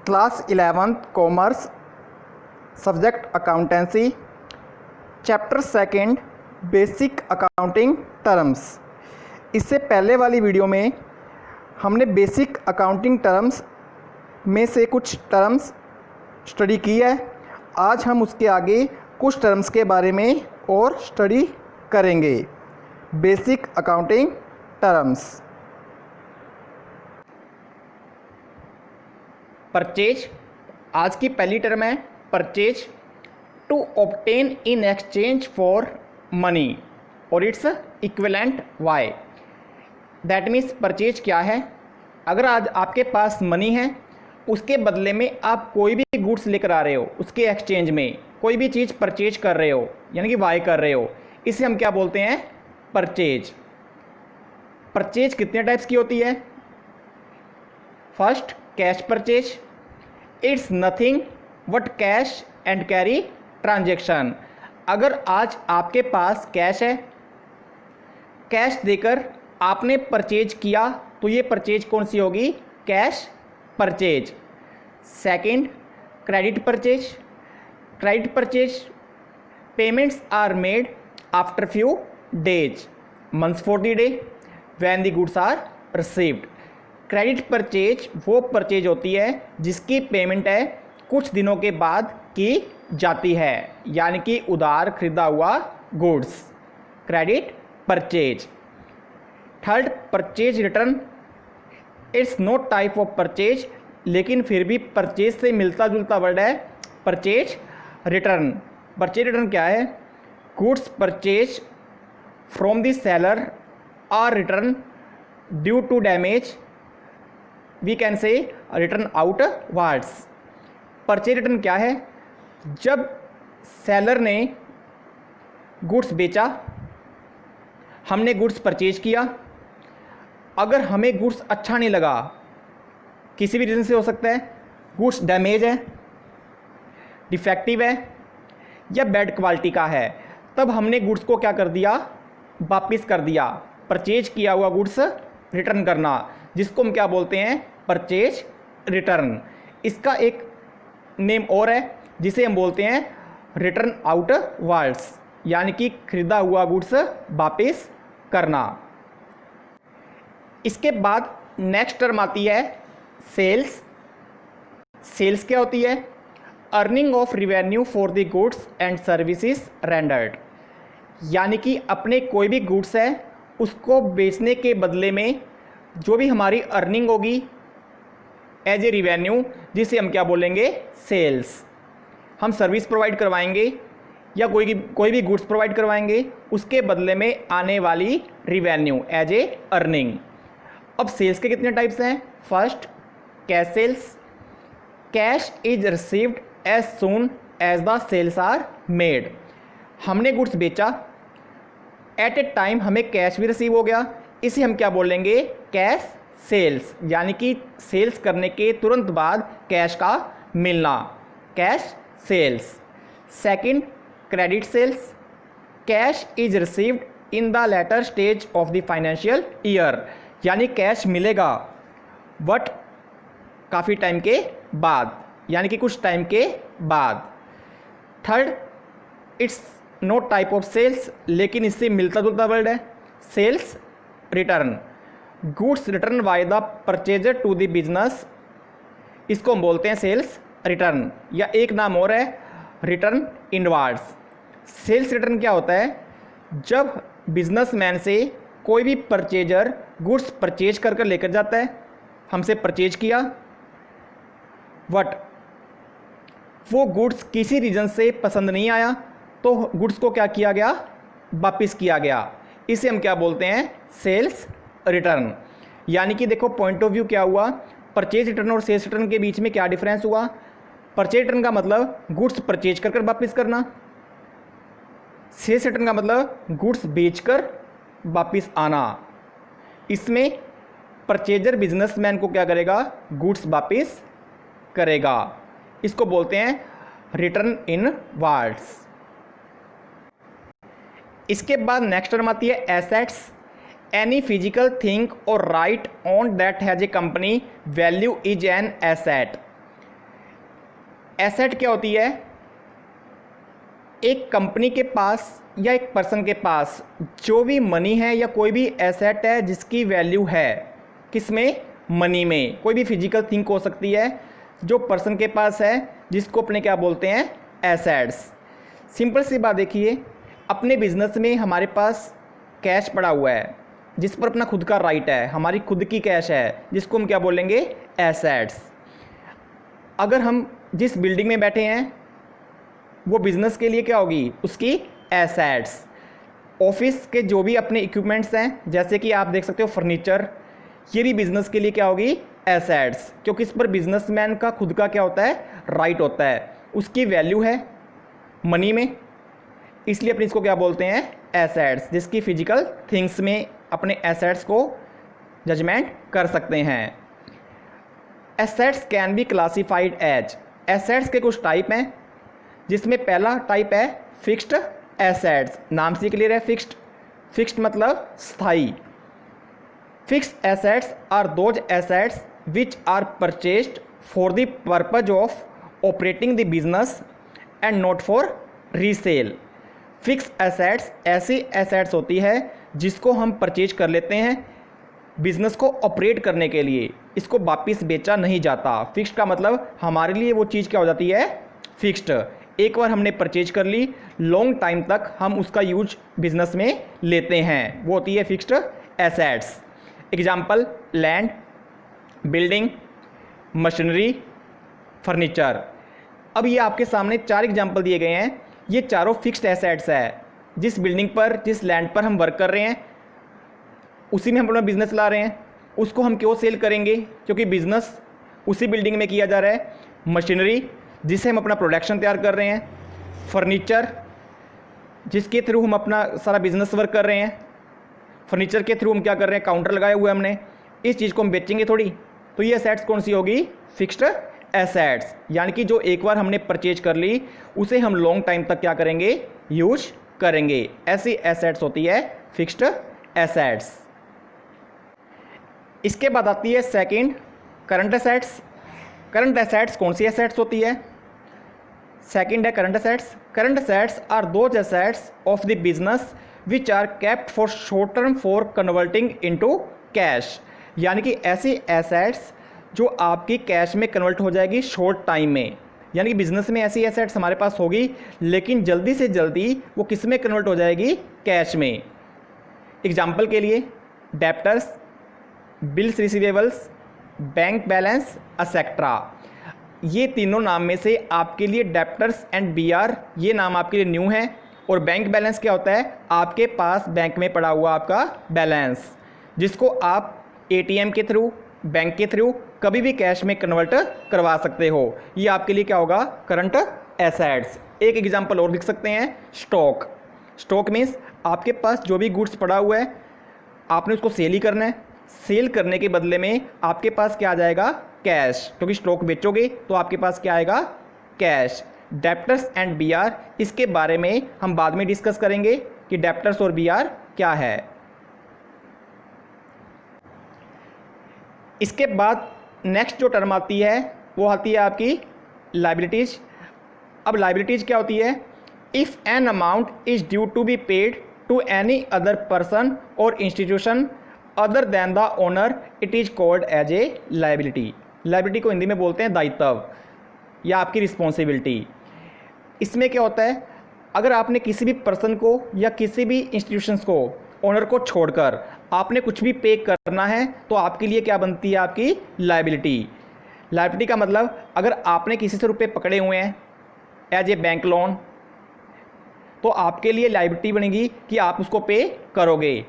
Class 11th commerce, subject accountancy, chapter second basic accounting terms. इससे पहले वाली video में हमने बेसिक अकाउंटिंग टर्म्स में से कुछ टर्म्स स्टडी की है। आज हम उसके आगे कुछ टर्म्स के बारे में और स्टडी करेंगे। Basic accounting terms. परचेज, आज की पहली टर्म है purchase. To obtain in exchange for money और इट्स इक्विवेलेंट वाई। दैट मीन्स परचेज क्या है? अगर आज आपके पास मनी है, उसके बदले में आप कोई भी गुड्स लेकर आ रहे हो, उसके एक्सचेंज में कोई भी चीज़ परचेज कर रहे हो, यानी कि बाय कर रहे हो, इसे हम क्या बोलते हैं? परचेज। परचेज कितने टाइप्स की होती है? First, cash purchase. It's nothing but cash and carry transaction. अगर आज आपके पास कैश है, कैश देकर आपने परचेज किया, तो ये परचेज कौन सी होगी? Cash purchase. Second, credit purchase. Credit purchase, payments are made after few days, months for the day when the goods are received. Credit purchase वो परचेज होती है जिसकी पेमेंट है कुछ दिनों के बाद की जाती है, यानी कि उधार खरीदा हुआ goods, credit purchase. Third, purchase return. It's no type of purchase, लेकिन फिर भी परचेज से मिलता जुलता वर्ड है परचेज रिटर्न। परचेज रिटर्न क्या है? Goods purchase from the seller are return due to damage, we can say return outwards. Purchase return क्या है? जब सेलर ने गुड्स बेचा, हमने गुड्स परचेज किया, अगर हमें गुड्स अच्छा नहीं लगा, किसी भी रीज़न से हो सकता है, गुड्स डैमेज है, डिफेक्टिव है या बैड क्वालिटी का है, तब हमने गुड्स को क्या कर दिया? वापस कर दिया। परचेज किया हुआ गुड्स रिटर्न करना, जिसको हम क्या बोलते हैं? Purchase return. इसका एक नेम और है जिसे हम बोलते हैं रिटर्न आउट वार्ड्स, यानी कि खरीदा हुआ गुड्स वापस करना। इसके बाद नेक्स्ट टर्म आती है सेल्स। सेल्स क्या होती है? Earning of revenue for the goods and services rendered, यानी कि अपने कोई भी गुड्स है उसको बेचने के बदले में जो भी हमारी अर्निंग होगी एज ए रिवेन्यू, जिसे हम क्या बोलेंगे? सेल्स। हम सर्विस प्रोवाइड करवाएंगे या कोई भी गुड्स प्रोवाइड करवाएंगे, उसके बदले में आने वाली रिवेन्यू एज ए अर्निंग। अब सेल्स के कितने टाइप्स हैं? First, cash sales. Cash is received as soon as the sales are made. हमने गुड्स बेचा, एट ए टाइम हमें कैश भी रिसीव हो गया, इसे हम क्या बोलेंगे? कैश सेल्स, यानी कि सेल्स करने के तुरंत बाद कैश का मिलना, cash sales. Second, credit sales. Cash is received in the latter stage of the financial year, यानी कैश मिलेगा बट काफ़ी टाइम के बाद, यानी कि कुछ टाइम के बाद। Third, it's no type of sales, लेकिन इससे मिलता जुलता वर्ड है sales return. Goods return by the purchaser to the business, इसको हम बोलते हैं सेल्स रिटर्न, या एक नाम और है रिटर्न इनवार्ड्स। सेल्स रिटर्न क्या होता है? जब बिजनेसमैन से कोई भी परचेजर गुड्स परचेज कर लेकर जाता है, हमसे परचेज किया, बट वो गुड्स किसी रीज़न से पसंद नहीं आया, तो गुड्स को क्या किया गया? वापस किया गया, इसे हम क्या बोलते हैं? Sales return. यानी कि देखो पॉइंट ऑफ व्यू क्या हुआ, परचेज रिटर्न और सेल्स रिटर्न के बीच में क्या डिफरेंस हुआ? परचेज रिटर्न का मतलब गुड्स परचेज कर वापस करना, सेल्स रिटर्न का मतलब गुड्स बेचकर वापस आना। इसमें परचेजर बिजनेसमैन को क्या करेगा? गुड्स वापस करेगा, इसको बोलते हैं रिटर्न इन वार्ड्स। इसके बाद नेक्स्ट टर्म आती है एसेट्स। एनी फिजिकल थिंग और right on that has a company value is an asset. Asset क्या होती है? एक कंपनी के पास या एक पर्सन के पास जो भी मनी है या कोई भी एसेट है जिसकी वैल्यू है, किसमें? मनी में। कोई भी फिजिकल थिंग हो सकती है जो पर्सन के पास है, जिसको अपने क्या बोलते हैं? एसेट्स। सिंपल सी बात देखिए, अपने बिजनेस में हमारे पास कैश पड़ा हुआ है जिस पर अपना खुद का राइट है, हमारी खुद की कैश है, जिसको हम क्या बोलेंगे? एसेट्स। अगर हम जिस बिल्डिंग में बैठे हैं वो बिजनेस के लिए क्या होगी? उसकी एसेट्स। ऑफिस के जो भी अपने इक्विपमेंट्स हैं, जैसे कि आप देख सकते हो फर्नीचर, ये भी बिजनेस के लिए क्या होगी? एसेट्स, क्योंकि इस पर बिजनेसमैन का खुद का क्या होता है? राइट होता है, उसकी वैल्यू है मनी में, इसलिए अपने इसको क्या बोलते हैं? एसेट्स, जिसकी फिजिकल थिंग्स में अपने एसेट्स को जजमेंट कर सकते हैं। Assets can be classified as, assets के कुछ टाइप हैं, जिसमें पहला टाइप है फिक्स्ड एसेट्स। नाम से क्लियर है, फिक्स्ड। फिक्स्ड मतलब स्थाई। Fixed assets are those assets which are purchased for the purpose of operating the business and not for resale. Fixed assets ऐसी एसेट्स होती है जिसको हम परचेज कर लेते हैं बिजनेस को ऑपरेट करने के लिए, इसको वापस बेचा नहीं जाता। फिक्स्ड का मतलब हमारे लिए वो चीज़ क्या हो जाती है? फिक्स्ड। एक बार हमने परचेज कर ली, लॉन्ग टाइम तक हम उसका यूज बिजनेस में लेते हैं, वो होती है fixed assets. Example, land, building, machinery, furniture. अब ये आपके सामने 4 एग्जाम्पल दिए गए हैं, ये चारों फिक्स्ड एसेट्स है। जिस बिल्डिंग पर, जिस लैंड पर हम वर्क कर रहे हैं, उसी में हम अपना बिजनेस ला रहे हैं, उसको हम क्यों सेल करेंगे? क्योंकि बिजनेस उसी बिल्डिंग में किया जा रहा है। मशीनरी, जिससे हम अपना प्रोडक्शन तैयार कर रहे हैं। फर्नीचर, जिसके थ्रू हम अपना सारा बिजनेस वर्क कर रहे हैं। फर्नीचर के थ्रू हम क्या कर रहे हैं? काउंटर लगाए हुए हमने, इस चीज़ को हम बेचेंगे थोड़ी। तो ये एसेट्स कौन सी होगी? Fixed assets. यानी कि जो एक बार हमने परचेज कर ली, उसे हम लॉन्ग टाइम तक क्या करेंगे? यूज करेंगे। ऐसी एसेट्स होती है फिक्स्ड एसेट्स। इसके बाद आती है second, current assets. Current assets कौन सी एसेट्स होती है? सेकंड है current assets. Current assets are those assets of the business which are kept for short term for converting into cash. यानी कि ऐसी एसेट्स जो आपकी कैश में कन्वर्ट हो जाएगी शॉर्ट टाइम में। यानी कि बिजनेस में ऐसी एसेट्स हमारे पास होगी, लेकिन जल्दी से जल्दी वो किस में कन्वर्ट हो जाएगी? कैश में। एग्जाम्पल के लिए, debtors, bills receivables, bank balance, etcetera. ये तीनों नाम में से आपके लिए डेप्टर्स एंड बीआर, ये नाम आपके लिए न्यू है। और बैंक बैलेंस क्या होता है? आपके पास बैंक में पड़ा हुआ आपका बैलेंस, जिसको आप एटीएम के थ्रू, बैंक के थ्रू कभी भी कैश में कन्वर्ट करवा सकते हो। ये आपके लिए क्या होगा? Current assets. एक एग्जांपल और लिख सकते हैं, स्टॉक। स्टॉक मीन्स आपके पास जो भी गुड्स पड़ा हुआ है, आपने उसको सेल ही करना है। सेल करने के बदले में आपके पास क्या आ जाएगा? कैश। क्योंकि स्टॉक बेचोगे तो आपके पास क्या आएगा? कैश। डेप्टर्स एंड बीआर, इसके बारे में हम बाद में डिस्कस करेंगे कि डेप्टर्स और बीआर क्या है। इसके बाद नेक्स्ट जो टर्म आती है वो आती है आपकी लायबिलिटीज। अब लायबिलिटीज क्या होती है? If an amount is due to be paid to any other person और institution other than the owner, it is called as a liability. Liability को हिंदी में बोलते हैं दायित्व या आपकी रिस्पॉन्सिबिलिटी। इसमें क्या होता है? अगर आपने किसी भी पर्सन को या किसी भी इंस्टीट्यूशंस को, ओनर को छोड़कर आपने कुछ भी पे करना है, तो आपके लिए क्या बनती है? आपकी लायबिलिटी। लायबिलिटी का मतलब, अगर आपने किसी से रुपए पकड़े हुए हैं एज ए बैंक लोन, तो आपके लिए लायबिलिटी बनेगी कि आप उसको पे करोगे।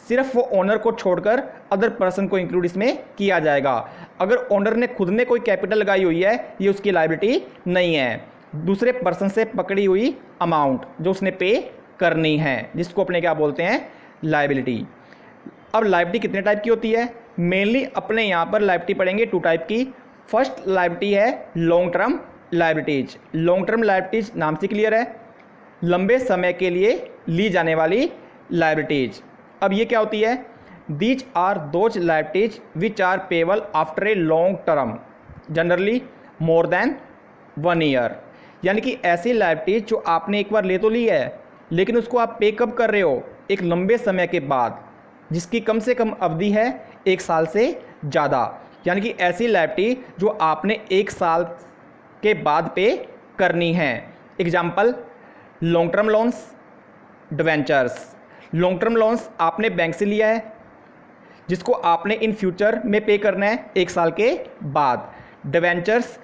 सिर्फ वो ओनर को छोड़कर अदर पर्सन को इंक्लूड इसमें किया जाएगा। अगर ओनर ने खुद ने कोई कैपिटल लगाई हुई है, ये उसकी लायबिलिटी नहीं है। दूसरे पर्सन से पकड़ी हुई अमाउंट जो उसने पे करनी है, जिसको अपने क्या बोलते हैं? लायबिलिटी। अब लायबिलिटी कितने टाइप की होती है? मेनली अपने यहाँ पर लायबिलिटी पढ़ेंगे 2 टाइप की। फर्स्ट लायबिलिटी है long term liabilities. Long term liabilities नाम से क्लियर है, लंबे समय के लिए ली जाने वाली लायबिलिटीज। अब ये क्या होती है? These are those liabilities which are payable after a long term, generally more than 1 year. यानी कि ऐसी लायबिलिटी जो आपने एक बार ले तो ली है, लेकिन उसको आप पे कब कर रहे हो, एक लंबे समय के बाद, जिसकी कम से कम अवधि है 1 साल से ज़्यादा। यानी कि ऐसी लायबिलिटी जो आपने 1 साल के बाद पे करनी है। Example, long term loans, debentures. Long term loans आपने बैंक से लिया है, जिसको आपने इन फ्यूचर में पे करना है 1 साल के बाद। डिवेंचर्स,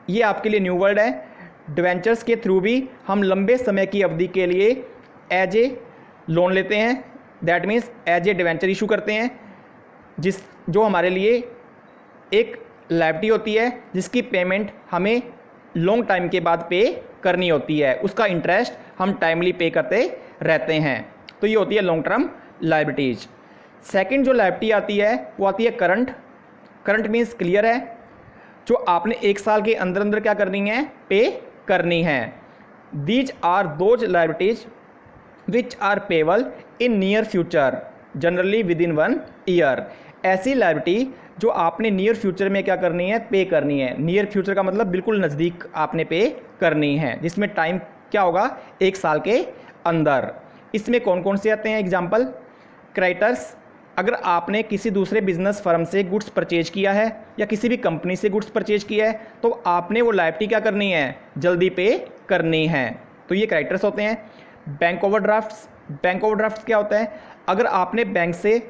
ये आपके लिए न्यू वर्ड है। डिवेंचर्स के थ्रू भी हम लंबे समय की अवधि के लिए एज ए लोन लेते हैं, that means as a debenture issue करते हैं, जो हमारे लिए एक लायबिलिटी होती है, जिसकी पेमेंट हमें लॉन्ग टाइम के बाद पे करनी होती है। उसका इंटरेस्ट हम टाइमली पे करते रहते हैं। तो ये होती है लॉन्ग टर्म लायबिलिटीज। सेकंड जो लायबिलिटी आती है वो आती है करंट। करंट मीन्स क्लियर है, जो आपने 1 साल के अंदर अंदर क्या करनी है, पे करनी है। These are those liabilities which are payable in near future, generally within 1 year. ऐसी लायबिलिटी जो आपने नियर फ्यूचर में क्या करनी है, पे करनी है। नियर फ्यूचर का मतलब बिल्कुल नज़दीक आपने पे करनी है, जिसमें टाइम क्या होगा, 1 साल के अंदर। इसमें कौन कौन से आते हैं एग्जाम्पल, क्रेडिटर्स। अगर आपने किसी दूसरे बिजनेस फर्म से गुड्स परचेज किया है या किसी भी कंपनी से गुड्स परचेज किया है, तो आपने वो लायबिलिटी क्या करनी है, जल्दी पे करनी है। तो ये क्रेडिटर्स होते हैं। बैंक ओवरड्राफ्ट्स। बैंक ओवरड्राफ्ट्स क्या होता है, अगर आपने बैंक से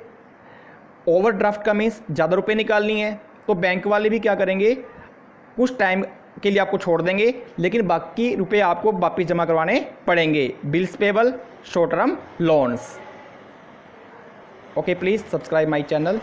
ओवरड्राफ्ट का मीन्स ज़्यादा रुपए निकालनी है, तो बैंक वाले भी क्या करेंगे, कुछ टाइम के लिए आपको छोड़ देंगे, लेकिन बाकी रुपए आपको वापस जमा करवाने पड़ेंगे। Bills payable, short term loans. Okay, please subscribe my channel.